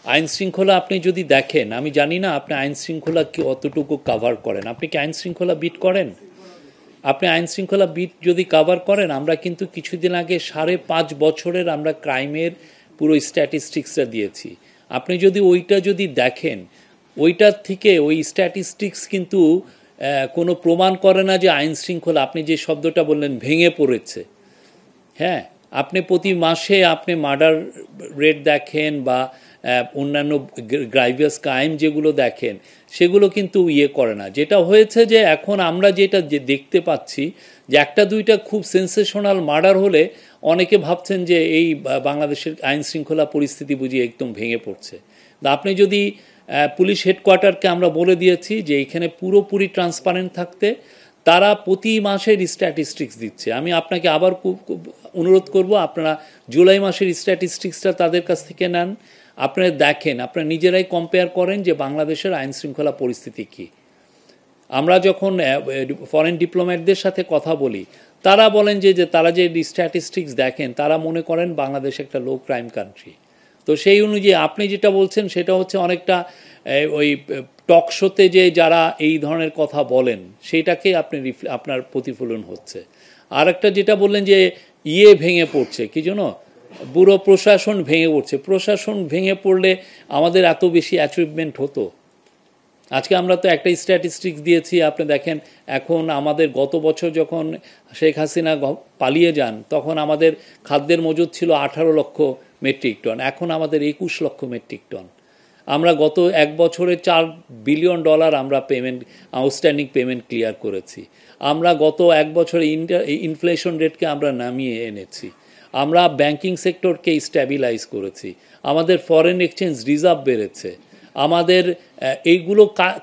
আইন শৃঙ্খলা আপনি যদি দেখেন, আমি জানি না আপনি আইন শৃঙ্খলা কি অতটুকু কাভার করেন। আপনি কি আইন শৃঙ্খলা বিট করেন? আপনি আইন শৃঙ্খলা বিট যদি কাভার করেন, আমরা কিন্তু কিছুদিন আগে 5.5 বছরের আমরা ক্রাইমের পুরো স্ট্যাটিস্টিক্সটা দিয়েছি। আপনি যদি ওইটা যদি দেখেন, ওইটার থেকে ওই স্ট্যাটিস্টিক্স কিন্তু কোনো প্রমাণ করে না যে আইন শৃঙ্খলা, আপনি যে শব্দটা বললেন, ভেঙে পড়েছে। হ্যাঁ, আপনি প্রতি মাসে আপনি মার্ডার রেট দেখেন বা অন্যান্য গ্রাইভিয়াস ক্রাইম যেগুলো দেখেন, সেগুলো কিন্তু করে না। যেটা হয়েছে যে এখন আমরা যেটা দেখতে পাচ্ছি যে একটা দুইটা খুব সেন্সেশনাল মার্ডার হলে অনেকে ভাবছেন যে এই বাংলাদেশের আইন শৃঙ্খলা পরিস্থিতি বুঝি একদম ভেঙে পড়ছে। আপনি যদি পুলিশ হেডকোয়ার্টারকে আমরা বলে দিয়েছি যে এখানে পুরোপুরি ট্রান্সপারেন্ট থাকতে, তারা প্রতি মাসের স্ট্যাটিস্টিক্স দিচ্ছে। আমি আপনাকে আবার অনুরোধ করব, আপনারা জুলাই মাসের স্ট্যাটিস্টিক্সটা তাদের কাছ থেকে নেন, আপনারা দেখেন, আপনারা নিজেরাই কম্পেয়ার করেন যে বাংলাদেশের আইন শৃঙ্খলা পরিস্থিতি কী। আমরা যখন ফরেন ডিপ্লোম্যাটদের সাথে কথা বলি, তারা বলেন যে তারা যে স্ট্যাটিস্টিক্স দেখেন, তারা মনে করেন বাংলাদেশ একটা লো ক্রাইম কান্ট্রি। তো সেই অনুযায়ী আপনি যেটা বলছেন সেটা হচ্ছে অনেকটা ওই টক শোতে যে যারা এই ধরনের কথা বলেন সেইটাকে আপনি আপনার প্রতিফলন হচ্ছে। আর একটা যেটা বললেন যে ভেঙে পড়ছে, কি জন্য পুরো প্রশাসন ভেঙে পড়ছে। প্রশাসন ভেঙে পড়লে আমাদের এত বেশি অ্যাচিভমেন্ট হতো? আজকে আমরা তো একটা স্ট্যাটিস্টিক্স দিয়েছি, আপনি দেখেন এখন আমাদের গত বছর যখন শেখ হাসিনা পালিয়ে যান, তখন আমাদের খাদ্যের মজুদ ছিল 18 লক্ষ মেট্রিক টন, এখন আমাদের 21 লক্ষ মেট্রিক টন। আমরা গত এক বছরে $4 বিলিয়ন আমরা পেমেন্ট, আউটস্ট্যান্ডিং পেমেন্ট ক্লিয়ার করেছি। আমরা গত এক বছরে ইনফ্লেশন রেটকে আমরা নামিয়ে এনেছি। আমরা ব্যাংকিং সেক্টরকে স্ট্যাবিলাইজ করেছি। আমাদের ফরেন এক্সচেঞ্জ রিজার্ভ বেড়েছে। আমাদের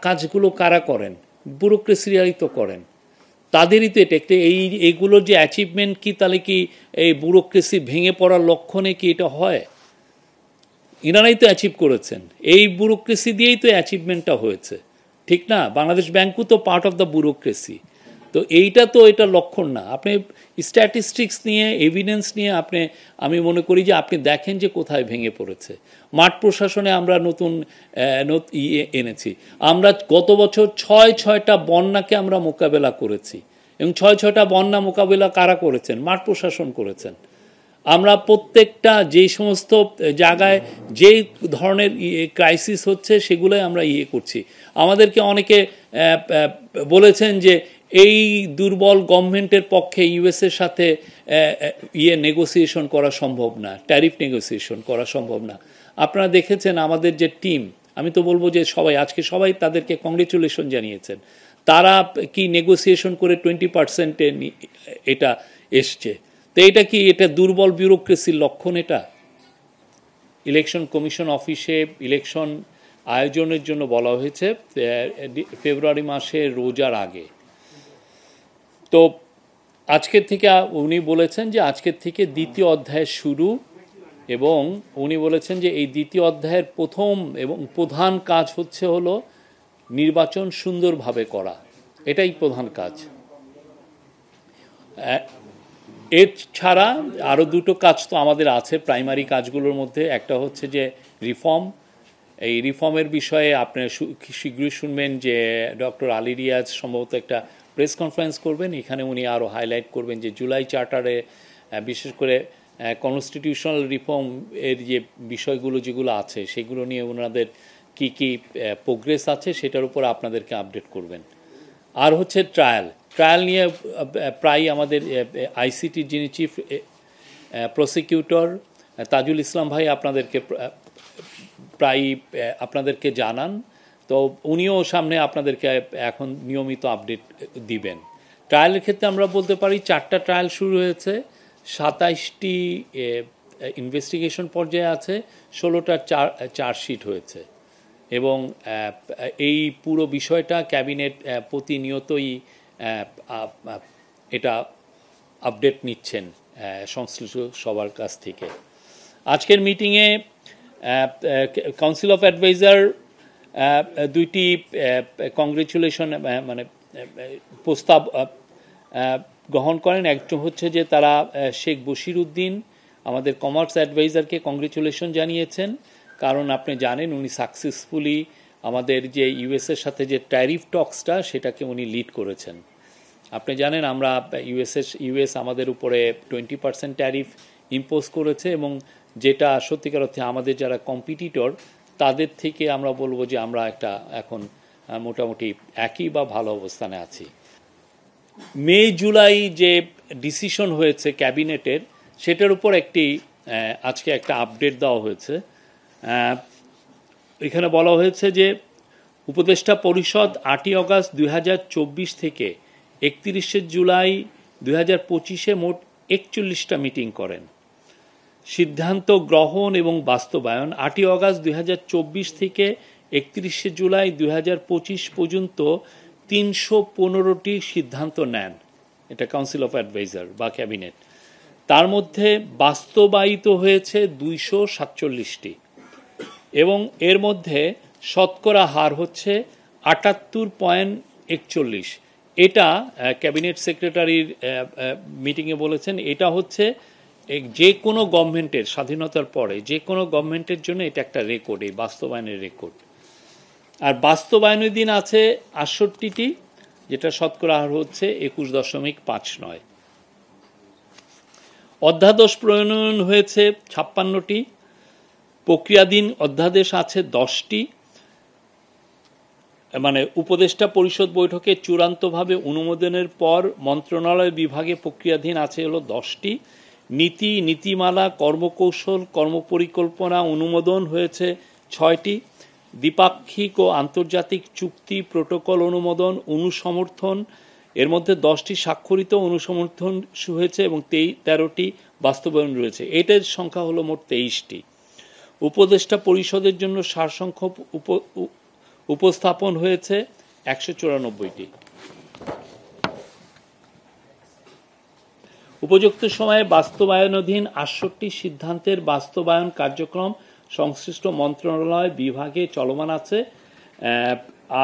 কাজগুলো কারা করেন? ব্যুরোক্রেসিরাই তো করেন, তাদেরই তো এটা এইগুলোর যে অ্যাচিভমেন্ট কি, তাহলে কি এই ব্যুরোক্রেসি ভেঙে পড়ার লক্ষণে কি এটা হয়? ইনারাই তো অ্যাচিভ করেছেন, এই ব্যুরোক্রেসি দিয়েই তো অ্যাচিভমেন্টটা হয়েছে, ঠিক না? বাংলাদেশ ব্যাংকও তো পার্ট অফ দ্য ব্যুরোক্রেসি। তো এইটা তো এটা লক্ষণ না। আপনি স্ট্যাটিস্টিক্স নিয়ে, এভিডেন্স নিয়ে আমি মনে করি যে আপনি দেখেন যে কোথায় ভেঙে পড়েছে। মাঠ প্রশাসনে আমরা নতুন এনেছি। আমরা গত বছর 6টা বন্যাকে আমরা মোকাবেলা করেছি, এবং 6টা বন্যা মোকাবেলা কারা করেছেন? মাঠ প্রশাসন করেছেন। আমরা প্রত্যেকটা যেই সমস্ত জায়গায় যেই ধরনের ক্রাইসিস হচ্ছে সেগুলোই আমরা করছি। আমাদেরকে অনেকে বলেছেন যে এই দুর্বল গভর্নমেন্টের পক্ষে ইউএসের সাথে নেগোসিয়েশন করা সম্ভব না, ট্যারিফ নেগোসিয়েশন করা সম্ভব না। আপনারা দেখেছেন আমাদের যে টিম, আমি তো বলবো যে আজকে সবাই তাদেরকে কংগ্রেচুলেশন জানিয়েছেন। তারা কি নেগোসিয়েশন করে 20% এটা এসছে। তো এটা দুর্বল ব্যুরোক্রেসির লক্ষণ? এটা ইলেকশন কমিশন অফিসে ইলেকশন আয়োজনের জন্য বলা হয়েছে ফেব্রুয়ারি মাসে রোজার আগে। তো আজকের থেকে উনি বলেছেন যে আজকের থেকে দ্বিতীয় অধ্যায় শুরু, এবং উনি বলেছেন যে এই দ্বিতীয় অধ্যায়ের প্রথম এবং প্রধান কাজ হলো নির্বাচন সুন্দরভাবে করা। এটাই প্রধান কাজ। এছাড়া আরও দুটো কাজ তো আমাদের আছে প্রাইমারি কাজগুলোর মধ্যে। একটা হচ্ছে যে রিফর্ম। এই রিফর্মের বিষয়ে আপনারা শীঘ্রই শুনবেন যে ডক্টর আলী রিয়াজ সম্ভবত একটা প্রেস কনফারেন্স করবেন। এখানে উনি আরও হাইলাইট করবেন যে জুলাই চার্টারে বিশেষ করে কনস্টিটিউশনাল রিফর্ম এর যে বিষয়গুলো যেগুলো আছে সেগুলো নিয়ে ওনাদের কি কি প্রোগ্রেস আছে সেটার উপর আপনাদেরকে আপডেট করবেন। আর হচ্ছে ট্রায়াল নিয়ে প্রায় আমাদের আইসিটির যিনি চিফ প্রসিকিউটর তাজুল ইসলাম ভাই আপনাদেরকে জানান। তো উনিও সামনে আপনাদেরকে এখন নিয়মিত আপডেট দিবেন। ট্রায়ালের ক্ষেত্রে আমরা বলতে পারি 4টা ট্রায়াল শুরু হয়েছে, 27টি ইনভেস্টিগেশন পর্যায়ে আছে, 16টা চার্জশিট হয়েছে, এবং এই পুরো বিষয়টা ক্যাবিনেট প্রতিনিয়তই এটা আপডেট নিচ্ছেন সংশ্লিষ্ট সবার কাছ থেকে। আজকের মিটিংয়ে কাউন্সিল অফ অ্যাডভাইজার 2টি কংগ্রেচুলেশন মানে প্রস্তাব গ্রহণ করেন। একটা হচ্ছে যে তারা শেখ বশির উদ্দিন আমাদের কমার্স অ্যাডভাইজারকে কংগ্রেচুলেশন জানিয়েছেন, কারণ আপনি জানেন উনি সাকসেসফুলি আমাদের যে ইউএসের সাথে যে ট্যারিফ টক্সটা সেটাকে উনি লিড করেছেন। আপনি জানেন আমরা ইউএস আমাদের উপরে 20% ট্যারিফ ইম্পোজ করেছে, এবং যেটা সত্যিকার অর্থে আমাদের যারা কম্পিটিটর তাদের থেকে আমরা বলবো যে আমরা একটা এখন মোটামুটি একই বা ভালো অবস্থানে আছি। মে জুলাই যে ডিসিশন হয়েছে ক্যাবিনেটের, সেটার উপর আজকে একটা আপডেট দেওয়া হয়েছে। এখানে বলা হয়েছে যে উপদেষ্টা পরিষদ 8ই অগাস্ট 2024 থেকে 31শে জুলাই 2025 মোট 41টা মিটিং করেন। সিদ্ধান্ত গ্রহণ এবং বাস্তবায়ন 8ই অগাস্ট 2024 থেকে 31শে জুলাই 2025 পর্যন্ত 315টি সিদ্ধান্ত নেন, এটা কাউন্সিল অফ অ্যাডভাইজার বা ক্যাবিনেট। তার মধ্যে বাস্তবায়িত হয়েছে 247টি, এবং এর মধ্যে শতকরা হার হচ্ছে 78.41। এটা ক্যাবিনেট সেক্রেটারির মিটিংয়ে বলেছেন, এটা হচ্ছে যে কোনো গভর্নমেন্টের স্বাধীনতার পরে যে কোনো গভর্নমেন্টের জন্য এটা একটা রেকর্ড, এই বাস্তবায়নের রেকর্ড। আর বাস্তবায়নের দিন আছে 68টি, যেটা শতকরা হার হচ্ছে 21.59। অধ্যাদেশ প্রণয়ন হয়েছে 56টি, প্রক্রিয়াধীন অধ্যাদেশ আছে 10টি, মানে উপদেষ্টা পরিষদ বৈঠকে চূড়ান্তভাবে অনুমোদনের পর মন্ত্রণালয় বিভাগে প্রক্রিয়াধীন আছে হলো 10টি। নীতি, নীতিমালা, কর্মকৌশল, কর্মপরিকল্পনা অনুমোদন হয়েছে 6টি। দ্বিপাক্ষিক ও আন্তর্জাতিক চুক্তি, প্রোটোকল অনুমোদন, অনুসমর্থন, এর মধ্যে 10টি স্বাক্ষরিত অনুসমর্থন হয়েছে এবং 13টি বাস্তবায়ন রয়েছে। এটার সংখ্যা হলো মোট 23টি। উপদেষ্টা পরিষদের জন্য সারসংক্ষেপ উপস্থাপন হয়েছে 194টি। উপযুক্ত সময়ে বাস্তবায়নাধীন 68টি সিদ্ধান্তের বাস্তবায়ন কার্যক্রম সংশ্লিষ্ট মন্ত্রণালয় বিভাগে চলমান আছে।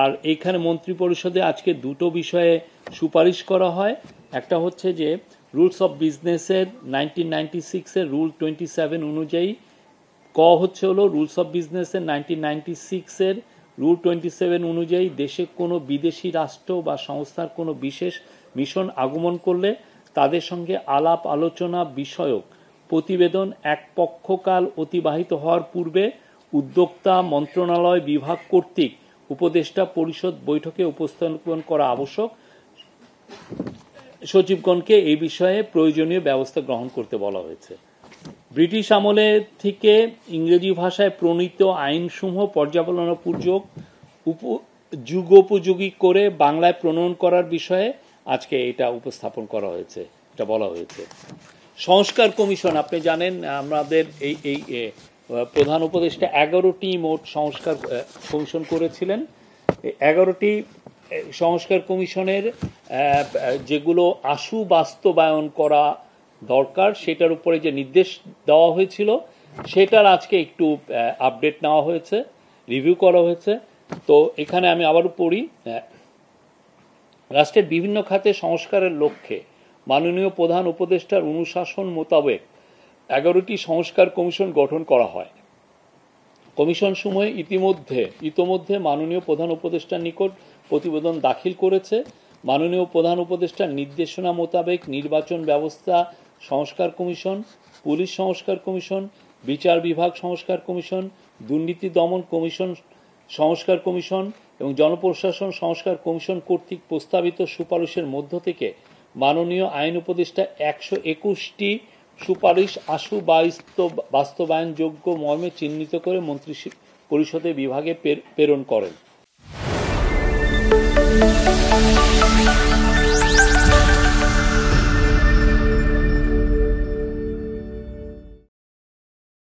আর এইখানে মন্ত্রিপরিষদে আজকে দুটো বিষয়ে সুপারিশ করা হয়। একটা হচ্ছে যে রুলস অফ বিজনেসের 1996-এর রুল 27 অনুযায়ী, ক হচ্ছে হলো রুলস অফ বিজনেসের 1996-এর রুল 27 অনুযায়ী দেশে কোনো বিদেশি রাষ্ট্র বা সংস্থার কোনো বিশেষ মিশন আগমন করলে তাদের সঙ্গে আলাপ আলোচনা বিষয়ক প্রতিবেদন এক পক্ষকাল অতিবাহিত হওয়ার পূর্বে উদ্যোক্তা মন্ত্রণালয় বিভাগ কর্তৃক উপদেষ্টা পরিষদ বৈঠকে উপস্থাপন করা আবশ্যক। সচিবগণকে এই বিষয়ে প্রয়োজনীয় ব্যবস্থা গ্রহণ করতে বলা হয়েছে। ব্রিটিশ আমলে থেকে ইংরেজি ভাষায় প্রণীত আইনসমূহ পর্যালোচনাপূর্বক যুগোপযোগী করে বাংলায় প্রণয়ন করার বিষয়ে আজকে এটা উপস্থাপন করা হয়েছে, এটা বলা হয়েছে। সংস্কার কমিশন, আপনি জানেন আমাদের এই প্রধান উপদেষ্টা 11টি মোট সংস্কার কমিশন করেছিলেন। 11টি সংস্কার কমিশনের যেগুলো আশু বাস্তবায়ন করা দরকার সেটার উপরে যে নির্দেশ দেওয়া হয়েছিল সেটার আজকে একটু আপডেট নেওয়া হয়েছে, রিভিউ করা হয়েছে। তো এখানে আমি আবারও পড়ি। রাষ্ট্রের বিভিন্ন খাতে সংস্কারের লক্ষ্যে মাননীয় প্রধান উপদেষ্টার অনুশাসন মোতাবেক 11টি সংস্কার কমিশন গঠন করা হয়। কমিশন সমূহ ইতোমধ্যে মাননীয় প্রধান উপদেষ্টার নিকট প্রতিবেদন দাখিল করেছে। মাননীয় প্রধান উপদেষ্টার নির্দেশনা মোতাবেক নির্বাচন ব্যবস্থা সংস্কার কমিশন, পুলিশ সংস্কার কমিশন, বিচার বিভাগ সংস্কার কমিশন, দুর্নীতি দমন কমিশন সংস্কার কমিশন এবং জনপ্রশাসন সংস্কার কমিশন কর্তৃক প্রস্তাবিত সুপারিশের মধ্য থেকে মাননীয় আইন উপদেষ্টা 121টি সুপারিশ আশু বাস্তবায়নযোগ্য মর্মে চিহ্নিত করে মন্ত্রী পরিষদের বিভাগে প্রেরণ করেন।